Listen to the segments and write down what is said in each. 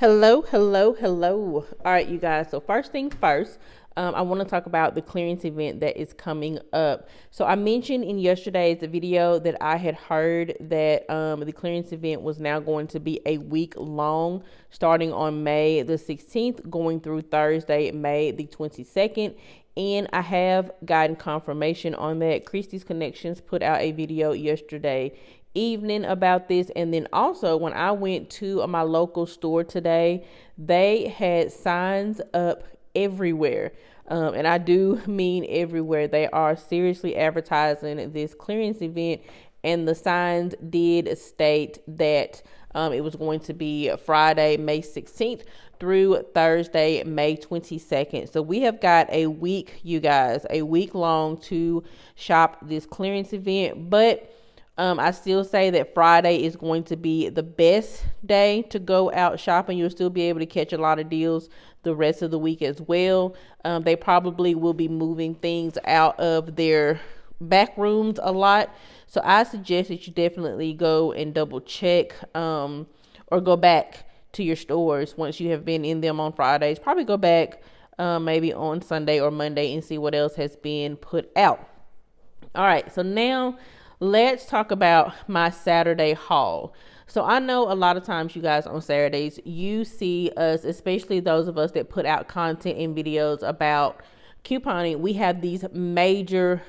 Hello. All right, you guys. So first things first, I want to talk about the clearance event that is coming up. So I mentioned in yesterday's video that I had heard that the clearance event was now going to be a week long, starting on May the 16th, going through Thursday, May the 22nd. And I have gotten confirmation on that. Christie's Connections put out a video yesterday evening about this, and then also when I went to my local store today, they had signs up everywhere, and I do mean everywhere. They are seriously advertising this clearance event, and the signs did state that it was going to be Friday, May 16th through Thursday, May 22nd. So we have got a week, you guys, a week long to shop this clearance event. But I still say that Friday is going to be the best day to go out shopping. You'll still be able to catch a lot of deals the rest of the week as well. They probably will be moving things out of their back rooms a lot. So I suggest that you definitely go and double check or go back to your stores once you have been in them on Fridays. Probably go back maybe on Sunday or Monday and see what else has been put out. All right, so now let's talk about my Saturday haul. So I know a lot of times, you guys, on Saturdays, you see us, especially those of us that put out content and videos about couponing, we have these major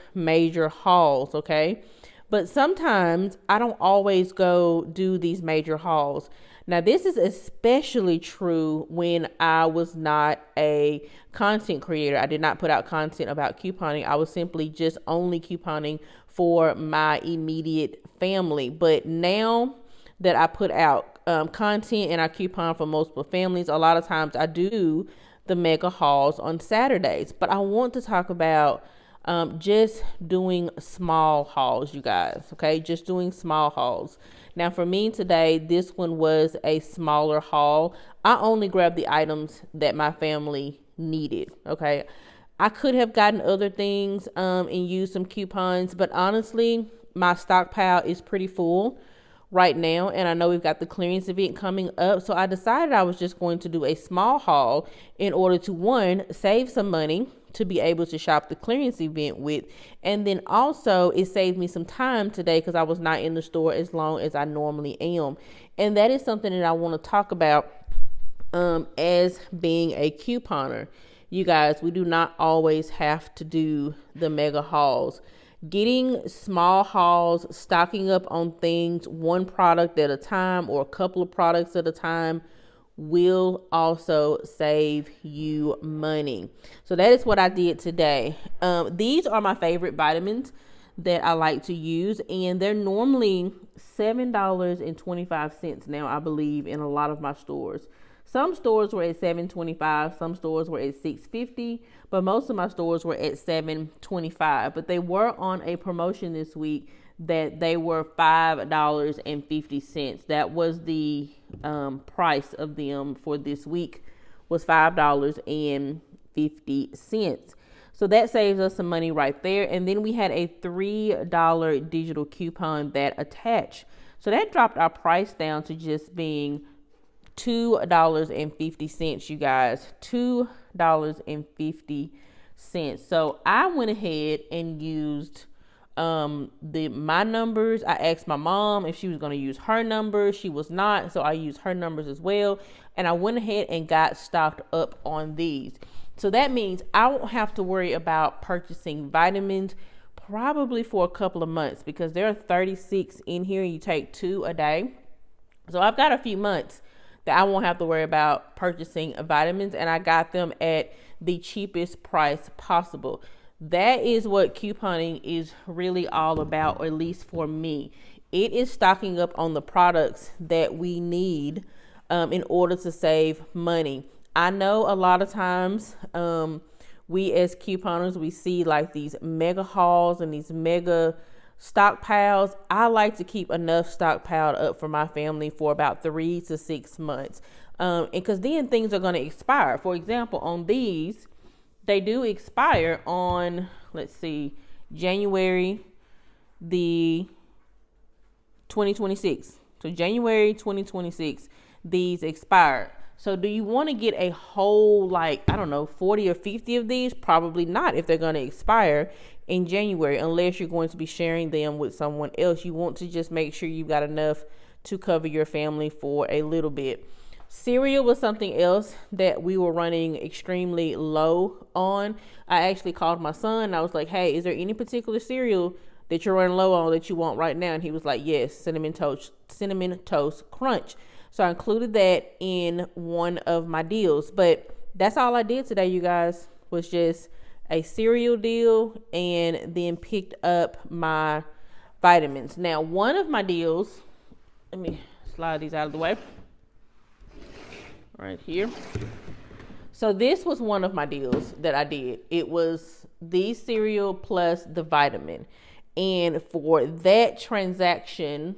hauls, okay? But sometimes I don't always go do these major hauls. Now, this is especially true when I was not a content creator. I did not put out content about couponing. I was simply just only couponing for my immediate family. But now that I put out content and I coupon for multiple families, a lot of times I do the mega hauls on Saturdays. But I want to talk about just doing small hauls, you guys, okay? Just doing small hauls. Now, for me today, this one was a smaller haul. I only grabbed the items that my family needed, okay? I could have gotten other things and used some coupons, but honestly, my stockpile is pretty full right now, and I know we've got the clearance event coming up, so I decided I was just going to do a small haul in order to, one, save some money to be able to shop the clearance event with, and then also it saved me some time today because I was not in the store as long as I normally am. And that is something that I want to talk about as being a couponer. You guys, we do not always have to do the mega hauls. Getting small hauls, stocking up on things, one product at a time or a couple of products at a time, will also save you money. So that is what I did today. These are my favorite vitamins that I like to use, and they're normally $7.25 now, I believe, in a lot of my stores. Some stores were at $7.25, some stores were at $6.50, but most of my stores were at $7.25. But they were on a promotion this week that they were $5.50. That was the price of them for this week, was $5.50. So that saves us some money right there. And then we had a $3 digital coupon that attached. So that dropped our price down to just being $2.50, you guys. $2.50. So I went ahead and used my numbers. I asked my mom if she was going to use her numbers. She was not, so I used her numbers as well, and I went ahead and got stocked up on these. So that means I won't have to worry about purchasing vitamins probably for a couple of months, because there are 36 in here. You take 2 a day, so I've got a few months that I won't have to worry about purchasing vitamins, and I got them at the cheapest price possible. That is what couponing is really all about, or at least for me. It is stocking up on the products that we need in order to save money. I know a lot of times we as couponers, we see like these mega hauls and these mega stockpiles. I like to keep enough stockpiled up for my family for about 3 to 6 months. And because then things are going to expire. For example, on these, they do expire on, let's see, January the 2026. So January 2026, these expired. So do you want to get a whole, like, I don't know, 40 or 50 of these? Probably not, if they're going to expire in January, unless you're going to be sharing them with someone else. You want to just make sure you've got enough to cover your family for a little bit. Cereal was something else that we were running extremely low on. I actually called my son and I was like, hey, is there any particular cereal that you're running low on that you want right now? And he was like, yes, cinnamon toast crunch. So I included that in one of my deals. But that's all I did today, you guys, was just a cereal deal and then picked up my vitamins. Now, one of my deals, let me slide these out of the way. Right here. So this was one of my deals that I did. It was the cereal plus the vitamin. And for that transaction,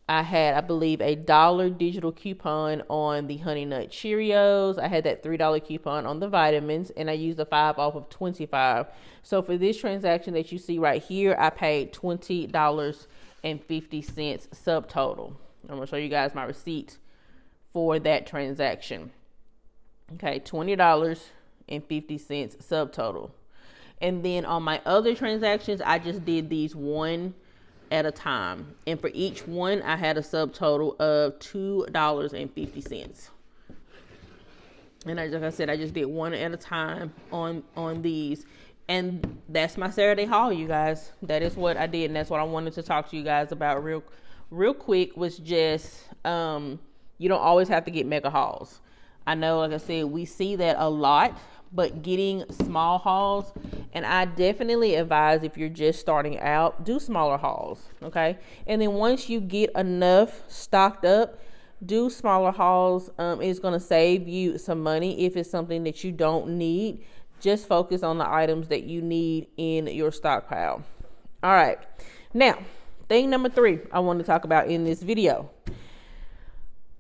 I had, I believe, $1 digital coupon on the Honey Nut Cheerios. I had that $3 coupon on the vitamins, and I used a 5 off of 25. So for this transaction that you see right here, I paid $20.50 subtotal. I'm going to show you guys my receipt for that transaction. Okay, $20.50 subtotal. And then on my other transactions, I just did these one at a time. And for each one, I had a subtotal of $2.50. And like I said, I just did one at a time on these. And that's my Saturday haul, you guys. That is what I did. And that's what I wanted to talk to you guys about real quick, was just, you don't always have to get mega hauls. I know, like I said, we see that a lot, but getting small hauls, and I definitely advise, if you're just starting out, do smaller hauls, okay? And then once you get enough stocked up, do smaller hauls. It's going to save you some money. If it's something that you don't need, just focus on the items that you need in your stockpile. All right. Now, thing number 3 I want to talk about in this video.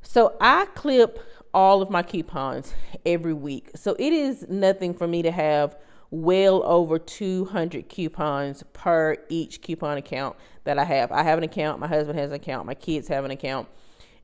So I clip all of my coupons every week. So it is nothing for me to have well over 200 coupons per each coupon account that I have. I have an account, my husband has an account, my kids have an account.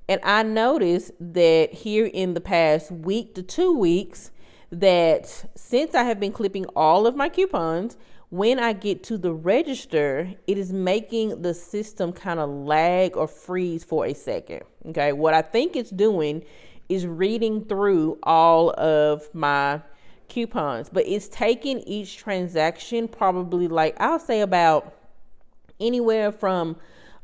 And I noticed that here in the past week to 2 weeks, that since I have been clipping all of my coupons, when I get to the register, it is making the system kind of lag or freeze for a second. Okay, what I think it's doing is reading through all of my coupons, but it's taking each transaction probably, like, I'll say about anywhere from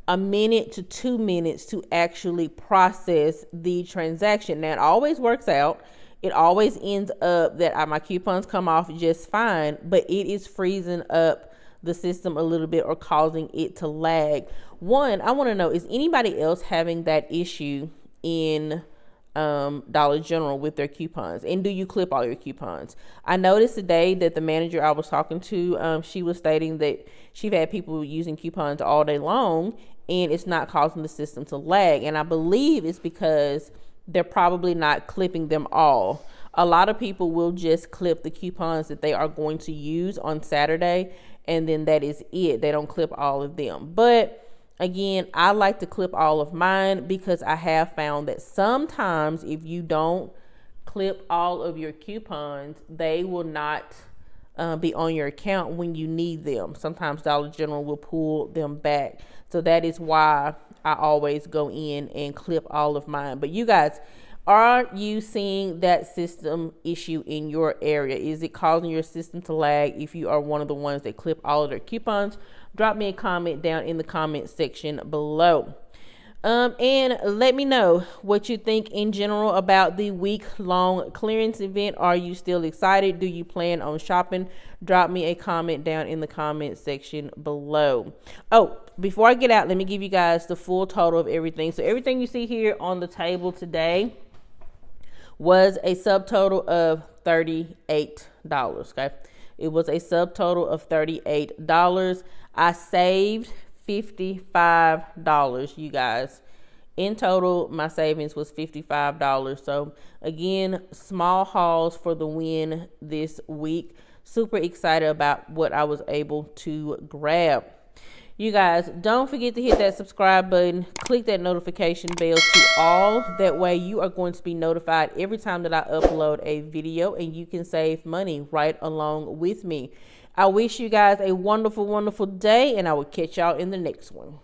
a minute to 2 minutes to actually process the transaction. Now, it always works out. It always ends up that my coupons come off just fine, but it is freezing up the system a little bit or causing it to lag. One, I want to know, is anybody else having that issue in Dollar General with their coupons? And do you clip all your coupons? I noticed today that the manager I was talking to, she was stating that she's had people using coupons all day long and it's not causing the system to lag. And I believe it's because they're probably not clipping them all. A lot of people will just clip the coupons that they are going to use on Saturday, and then that is it. They don't clip all of them. But again, I like to clip all of mine because I have found that sometimes if you don't clip all of your coupons, they will not be on your account when you need them. Sometimes Dollar General will pull them back. So that is why I always go in and clip all of mine. But you guys, are you seeing that system issue in your area? Is it causing your system to lag? If you are one of the ones that clip all of their coupons, drop me a comment down in the comment section below. And let me know what you think in general about the week-long clearance event. Are you still excited? Do you plan on shopping? Drop me a comment down in the comment section below. Oh, before I get out, let me give you guys the full total of everything. So everything you see here on the table today was a subtotal of $38. Okay, it was a subtotal of $38. I saved $55, you guys. In total, my savings was $55. So again, small hauls for the win this week. Super excited about what I was able to grab. You guys, don't forget to hit that subscribe button, click that notification bell to all. That way you are going to be notified every time that I upload a video, and you can save money right along with me. I wish you guys a wonderful, wonderful day, and I will catch y'all in the next one.